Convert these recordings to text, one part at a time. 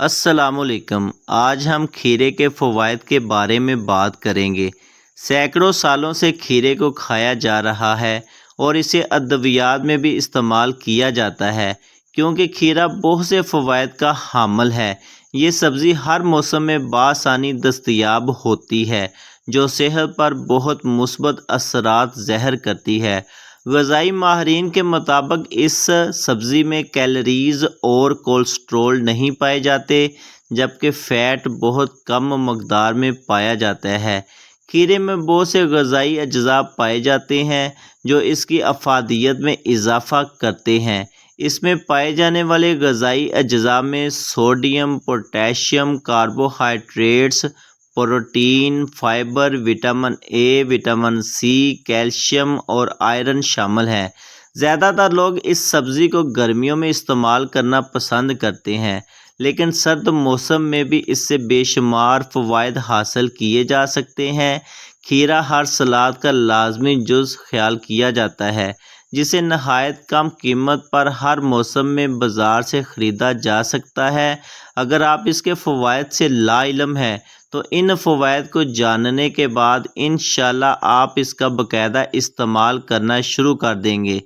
السلام علیکم۔ آج ہم کھیرے کے فوائد کے بارے میں بات کریں گے۔ سینکڑوں سالوں سے کھیرے کو کھایا جا رہا ہے اور اسے ادویات میں بھی استعمال کیا جاتا ہے کیونکہ کھیرا بہت سے فوائد کا حامل ہے۔ یہ سبزی ہر موسم میں بآسانی دستیاب ہوتی ہے جو صحت پر بہت مثبت اثرات ظاہر کرتی ہے۔ غذائی ماہرین کے مطابق اس سبزی میں کیلوریز اور کولیسٹرول نہیں پائے جاتے جبکہ فیٹ بہت کم مقدار میں پایا جاتا ہے۔ کھیرے میں بہت سے غذائی اجزاء پائے جاتے ہیں جو اس کی افادیت میں اضافہ کرتے ہیں۔ اس میں پائے جانے والے غذائی اجزاء میں sodium, potassium, carbohydrates, protein, fibre, vitamin A, vitamin C, calcium اور آئرن شامل ہیں۔ زیادہ تر لوگ اس سبزی کو گرمیوں میں استعمال کرنا پسند کرتے ہیں لیکن سرد موسم میں بھی اس سے بے شمار فوائد حاصل کیے جا سکتے ہیں۔ کھیرا ہر سلاد کا لازمی جز خیال کیا جاتا ہے جسے نہایت کم قیمت پر ہر موسم میں بازار سے خریدا جا سکتا ہے۔ اگر آپ اس کے فوائد سے لا علم ہیں تو ان فوائد کو جاننے کے بعد انشاءاللہ آپ اس کا باقاعدہ استعمال کرنا شروع کر دیں گے۔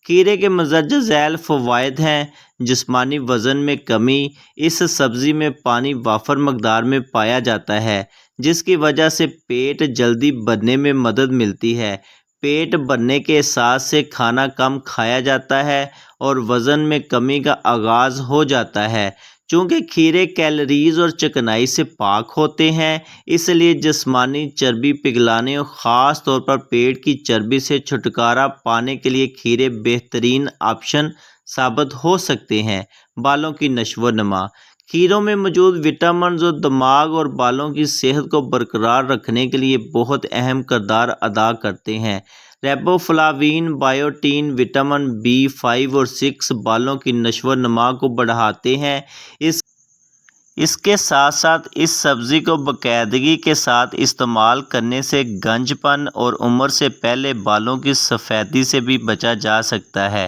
کھیرے کے مندرجہ ذیل فوائد ہیں: جسمانی وزن میں کمی۔ اس سبزی میں پانی وافر مقدار میں پایا جاتا ہے جس کی وجہ سے پیٹ جلدی بھرنے میں مدد ملتی ہے۔ پیٹ بھرنے کے احساس سے کھانا کم کھایا جاتا ہے اور وزن میں کمی کا آغاز ہو جاتا ہے۔ چونکہ کھیرے کیلوریز اور چکنائی سے پاک ہوتے ہیں اس لیے جسمانی چربی پگھلانے اور خاص طور پر پیٹ کی چربی سے چھٹکارا پانے کے لیے کھیرے بہترین آپشن ثابت ہو سکتے ہیں۔ بالوں کی نشو و نما۔ کھیروں میں موجود وٹامنز اور دماغ اور بالوں کی صحت کو برقرار رکھنے کے لیے بہت اہم کردار ادا کرتے ہیں۔ ریبو فلاوین، بائیوٹین، وٹامن B5 اور 6 بالوں کی نشو و نما کو بڑھاتے ہیں۔ اس کے ساتھ ساتھ اس سبزی کو باقاعدگی کے ساتھ استعمال کرنے سے گنج پن اور عمر سے پہلے بالوں کی سفیدی سے بھی بچا جا سکتا ہے۔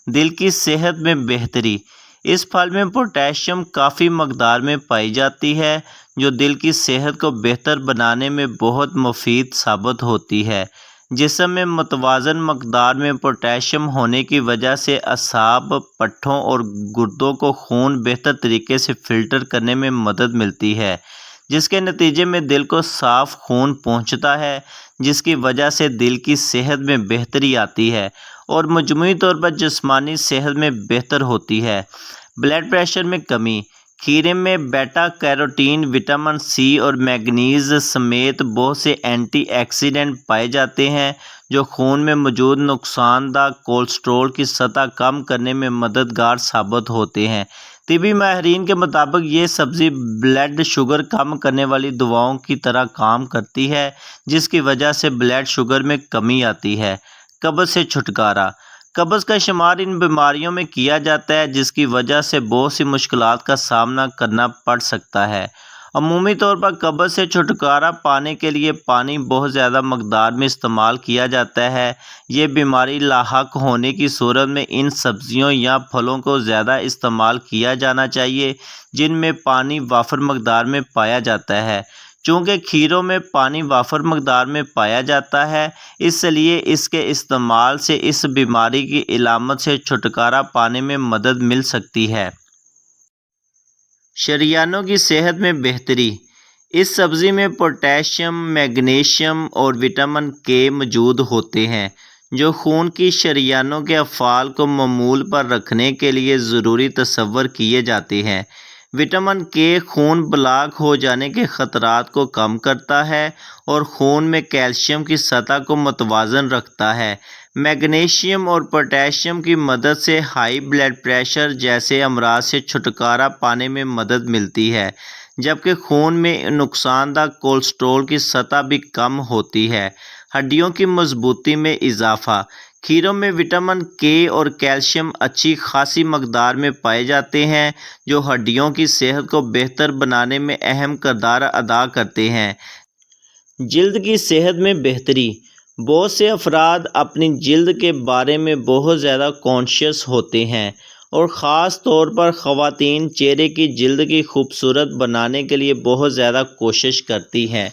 دل کی صحت میں بہتری۔ اس پھل میں پوٹاشیم کافی مقدار میں پائی جاتی ہے جو دل کی صحت کو بہتر بنانے میں بہت مفید ثابت ہوتی ہے۔ جسم میں متوازن مقدار میں پوٹاشیم ہونے کی وجہ سے اعصاب، پٹھوں اور گردوں کو خون بہتر طریقے سے فلٹر کرنے میں مدد ملتی ہے جس کے نتیجے میں دل کو صاف خون پہنچتا ہے جس کی وجہ سے دل کی صحت میں بہتری آتی ہے اور مجموعی طور پر جسمانی صحت میں بہتر ہوتی ہے۔ بلڈ پریشر میں کمی۔ کھیرے میں بیٹا کیروٹین، وٹامن سی اور مینگنیز سمیت بہت سے اینٹی آکسیڈنٹ پائے جاتے ہیں جو خون میں موجود نقصان دہ کولیسٹرول کی سطح کم کرنے میں مددگار ثابت ہوتے ہیں۔ طبی ماہرین کے مطابق یہ سبزی بلڈ شوگر کم کرنے والی دواؤں کی طرح کام کرتی ہے جس کی وجہ سے بلڈ شوگر میں کمی آتی ہے۔ قبض سے چھٹکارا۔ قبض کا شمار ان بیماریوں میں کیا جاتا ہے جس کی وجہ سے بہت سی مشکلات کا سامنا کرنا پڑ سکتا ہے۔ عمومی طور پر قبض سے چھٹکارا پانے کے لیے پانی بہت زیادہ مقدار میں استعمال کیا جاتا ہے۔ یہ بیماری لاحق ہونے کی صورت میں ان سبزیوں یا پھلوں کو زیادہ استعمال کیا جانا چاہیے جن میں پانی وافر مقدار میں پایا جاتا ہے۔ چونکہ کھیروں میں پانی وافر مقدار میں پایا جاتا ہے اس لیے اس کے استعمال سے اس بیماری کی علامت سے چھٹکارا پانے میں مدد مل سکتی ہے۔ شریانوں کی صحت میں بہتری۔ اس سبزی میں پوٹاشیم، میگنیشیم اور وٹامن K موجود ہوتے ہیں جو خون کی شریانوں کے افعال کو معمول پر رکھنے کے لیے ضروری تصور کیے جاتے ہیں۔ وٹامن K خون بلاک ہو جانے کے خطرات کو کم کرتا ہے اور خون میں کیلشیم کی سطح کو متوازن رکھتا ہے۔ میگنیشیم اور پوٹاشیم کی مدد سے ہائی بلڈ پریشر جیسے امراض سے چھٹکارا پانے میں مدد ملتی ہے جبکہ خون میں نقصان دہ کولیسٹرول کی سطح بھی کم ہوتی ہے۔ ہڈیوں کی مضبوطی میں اضافہ۔ کھیروں میں وٹامن K اور کیلشیم اچھی خاصی مقدار میں پائے جاتے ہیں جو ہڈیوں کی صحت کو بہتر بنانے میں اہم کردار ادا کرتے ہیں۔ جلد کی صحت میں بہتری۔ بہت سے افراد اپنی جلد کے بارے میں بہت زیادہ کانشیس ہوتے ہیں اور خاص طور پر خواتین چہرے کی جلد کی خوبصورت بنانے کے لیے بہت زیادہ کوشش کرتی ہیں۔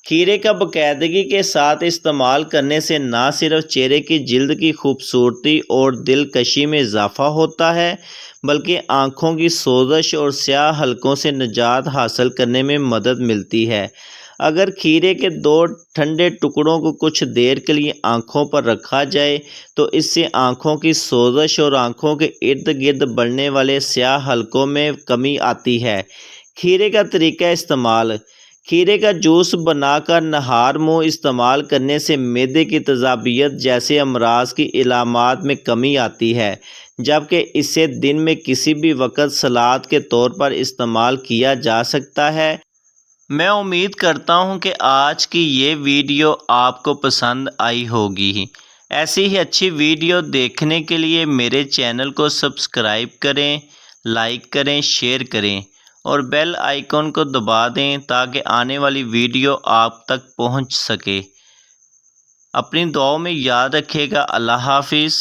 کھیرے کا باقاعدگی کے ساتھ استعمال کرنے سے نہ صرف چہرے کی جلد کی خوبصورتی اور دلکشی میں اضافہ ہوتا ہے بلکہ آنکھوں کی سوزش اور سیاہ حلقوں سے نجات حاصل کرنے میں مدد ملتی ہے۔ اگر کھیرے کے 2 ٹھنڈے ٹکڑوں کو کچھ دیر کے لیے آنکھوں پر رکھا جائے تو اس سے آنکھوں کی سوزش اور آنکھوں کے ارد گرد بڑھنے والے سیاہ حلقوں میں کمی آتی ہے۔ کھیرے کا طریقہ استعمال: کھیرے کا جوس بنا کر نہار منہ استعمال کرنے سے معدے کی تیزابیت جیسے امراض کی علامات میں کمی آتی ہے، جبکہ اسے دن میں کسی بھی وقت سلاد کے طور پر استعمال کیا جا سکتا ہے۔ میں امید کرتا ہوں کہ آج کی یہ ویڈیو آپ کو پسند آئی ہوگی۔ ایسی ہی اچھی ویڈیو دیکھنے کے لیے میرے چینل کو سبسکرائب کریں، لائک کریں، شیئر کریں اور بیل آئیکن کو دبا دیں تاکہ آنے والی ویڈیو آپ تک پہنچ سکے۔ اپنی دعاؤں میں یاد رکھیے گا۔ اللہ حافظ۔